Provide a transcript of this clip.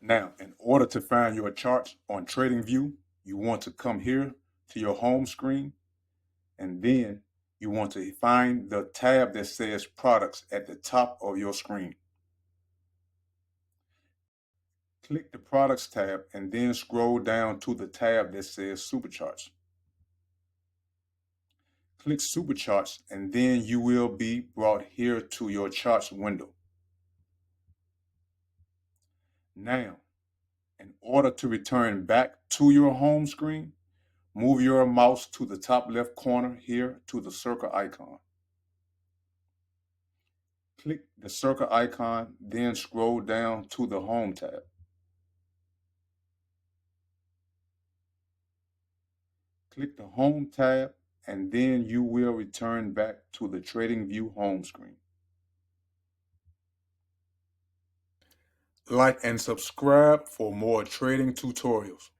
Now, in order to find your charts on TradingView, you want to come here to your home screen, and then you want to find the tab that says Products at the top of your screen. Click the Products tab and then scroll down to the tab that says Supercharts. Click Supercharts and then you will be brought here to your charts window. Now, in order to return back to your home screen, move your mouse to the top left corner here to the circle icon. Click the circle icon, then scroll down to the Home tab. Click the Home tab, and then you will return back to the TradingView home screen. Like and subscribe for more trading tutorials.